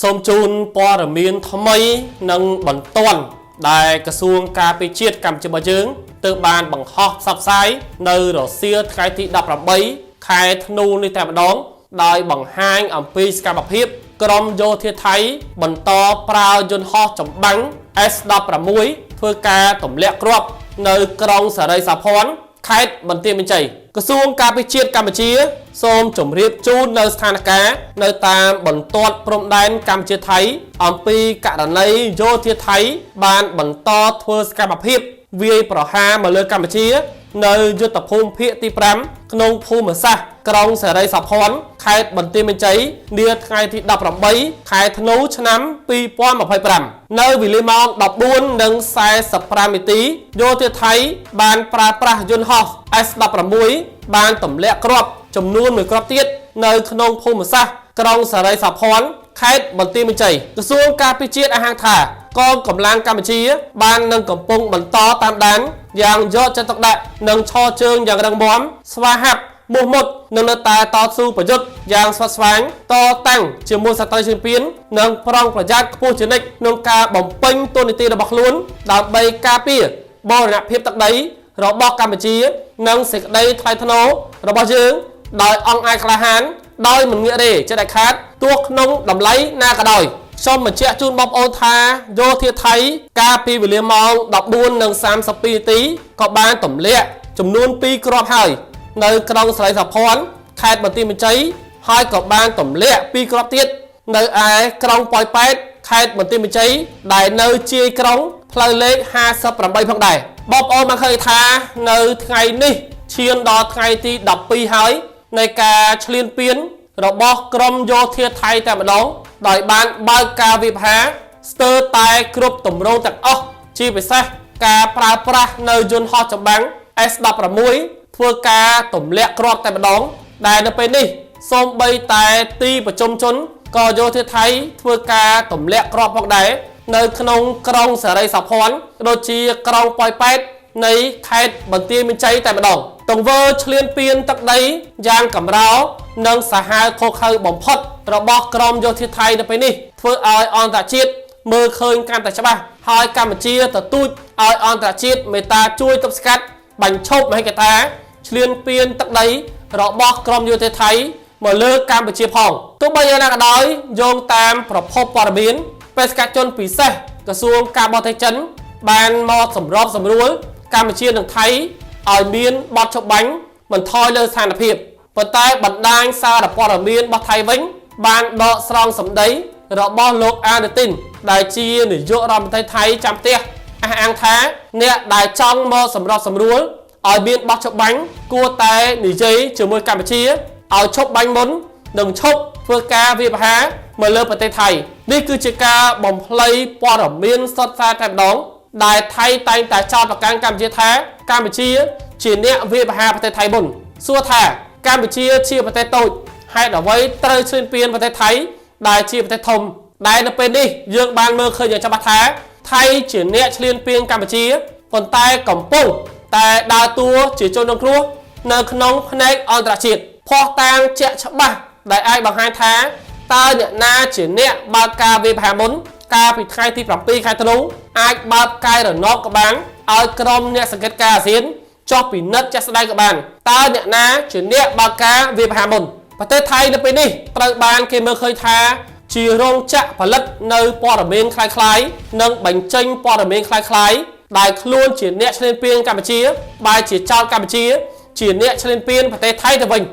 សូមជូនព័ត៌មានថ្មីនិងបន្ទាន់ដែលក្រសួងការពារជាតិកម្ពុជារបស់យើងទើបបានបង្ហោះផ្សព្វផ្សាយនៅរសៀលថ្ងៃទី18ខែធ្នូនេះតែម្ដងដោយបង្ហាញអំពីសកម្មភាពក្រុមយោធាថៃបន្តប្រើយន្តហោះចម្បាំង S16 ធ្វើការទម្លាក់គ្រាប់នៅក្រុងសារីសាភ័ណ្ឌខេត្តបន្ទាយមានជ័យក្រសួងការពារជាតិកម្ពុជាសូមជម្រាបជូននៅស្ថានភាពនៅតាមបន្ទាត់ព្រំដែនកម្ពុជាថៃអំពីករណីយោធាថៃបានបន្តធ្វើសកម្មភាពវាយប្រហារមកលើកម្ពុជានៅយុទ្ធភូមិភាគទី5ក្នុងភូមិសាស្ត្រក្រុងសារីសាភ័ណ្ឌខេត្តបន្ទាយមានជ័យនាថ្ងៃទី18ខែធ្នូឆ្នាំ2025នៅវេលាម៉ោង 14:45 នាទីយោធាថៃបានប្រើប្រាស់យន្តហោះ S16 បានទម្លាក់គ្រាប់ចំនួន1គ្រាប់ទៀតនៅក្នុងភូមិសាស្ត្រក្រុងសារីសាភ័ណ្ឌខេត្តបន្ទាយមានជ័យក្រសួងការពារជាតិអះអាងថាកងកម្លាំងកម្ពុជាបាននឹងកំពុងបន្តតាមដានយ៉ាងយកចិត្តទុកដាក់និងឈរជើងយ៉ាងរឹងមាំស្វាហាប់មោះមុតនិងនៅតែតស៊ូប្រយុទ្ធយ៉ាងស្វិតស្វាញតតាំងជាមួយសត្រូវជើងពៀននិងប្រុងប្រយ័ត្នខ្ពស់ជានិច្ចក្នុងការបំពេញតួនាទីរបស់ខ្លួនដើម្បីការពារបូរណភាពទឹកដីរបស់កម្ពុជានិងសេចក្តីថ្លៃថ្នូររបស់យើងដោយអង្គអាយក្លាហានដោយមិនងាករេជាដាច់ខាតទោះក្នុងតម្លៃណាក៏ដោយសូមបញ្ជាក់ជូនបងប្អូនថាយោធាថៃកាលពីវេលាម៉ោង 14:32 នាទីក៏បានទម្លាក់ចំនួន2គ្រាប់ហើយនៅក្រុងសារីសាភ័ណ្ឌខេត្តបន្ទាយមានជ័យហើយក៏បានទម្លាក់2គ្រាប់ទៀតនៅឯក្រុងប៉ោយប៉ែតខេត្តបន្ទាយមានជ័យដែលនៅជាយក្រុងផ្លូវលេខ58ផងដែរបងប្អូនបានឃើញថានៅថ្ងៃនេះឈានដល់ថ្ងៃទី12ហើយនៃការឈ្លានពានរបស់ក្រុមយោធាថៃតែម្ដងដោយបានបើកការវិភាគស្ទើរតែគ្រប់ទម្រង់ទាំងអស់ជាពិសេសការប្រើប្រាស់នៅយន្តហោះចម្បាំង S16 ធ្វើការទម្លាក់គ្រាប់តែម្ដងដែលនៅពេលនេះសូម្បីតែទីប្រជុំជនក៏យោធាថៃធ្វើការទម្លាក់គ្រាប់ផងដែរនៅក្នុងក្រុងសារីសាភ័ណ្ឌដូចជាក្រុងប៉ោយប៉ែតនៃខេត្តបន្ទាយមានជ័យតែម្ដងទង្វើឈ្លានពានទឹកដីយ៉ាងកម្រោនិងសាហាវឃោរឃៅបំផុតរបស់ក្រុមយោធាថៃនៅពេលនេះធ្វើឲ្យអន្តរជាតិមើលឃើញកាន់តែច្បាស់ហើយកម្ពុជាទទូចឲ្យអន្តរជាតិមេត្តាជួយទប់ស្កាត់បញ្ឈប់មហិច្ឆតាឈ្លានពានទឹកដីរបស់ក្រុមយោធាថៃមកលើកម្ពុជាផងទោះបីយ៉ាងណាក៏ដោយយោងតាមប្រភពព័ត៌មានបេសកជនពិសេសក្រសួងការបរទេសចិនបានមកសម្របសម្រួលកម្ពុជានិងថៃឲ្យមានបទច្បាញ់បន្ថយលើស្ថានភាពប៉ុន្តែបណ្ដាញសារព័ត៌មានរបស់ថៃវិញបានដកស្រង់សម្ដីរបស់លោកអានូទីនដែលជានាយករដ្ឋមន្ត្រីថៃចាំផ្ទះអះអាងថាអ្នកដែលចង់មកសម្របសម្រួលឲ្យមានបទច្បាញ់គួរតែនិយាយជាមួយកម្ពុជាឲ្យឈប់បាញ់មុននិងឈប់ធ្វើការវាយប្រហារមកលើប្រទេសថៃនេះគឺជាការបំភ្លៃព័ត៌មានសុទ្ធសាធតែម្ដងដែលថៃតែងតែចោទប្រកាន់កម្ពុជាថាកម្ពុជាជាអ្នកវាយប្រហារប្រទេសថៃមុនសួរថាកម្ពុជាជាប្រទេសតូចហេតុអ្វីត្រូវឈ្លានពានប្រទេសថៃដែលជាប្រទេសធំដែលនៅពេលនេះយើងបានមើលឃើញយ៉ាងច្បាស់ថាថៃជាអ្នកឈ្លានពានកម្ពុជាប៉ុន្តែកំពុងតែដើរតួជាជនរងគ្រោះនៅក្នុងផ្នែកអន្តរជាតិភ័ស្តុតាងជាក់ច្បាស់ដែលអាចបង្ហាញថាតើអ្នកណាជាអ្នកបើកការវាយប្រហារមុនកាលពីថ្ងៃទី7ខែធ្នូអាចបើកកាយរណបក៏បានឲ្យក្រុមអ្នកសង្កេតការណ៍អាស៊ានចុះពិនិត្យជាក់ស្ដែងក៏បានតើអ្នកណាជាអ្នកបើកការវាយប្រហារមុនប្រទេសថៃនៅពេលនេះត្រូវបានគេមើលឃើញថាជារោងចក្រផលិតនៅព័ត៌មានคล้ายៗនិងបញ្ចេញព័ត៌មានคล้ายៗដែលខ្លួនជាអ្នកឈ្លានពានកម្ពុជាបែរជាចោទកម្ពុជាជាអ្នកឈ្លានពានប្រទេសថៃទៅវិញ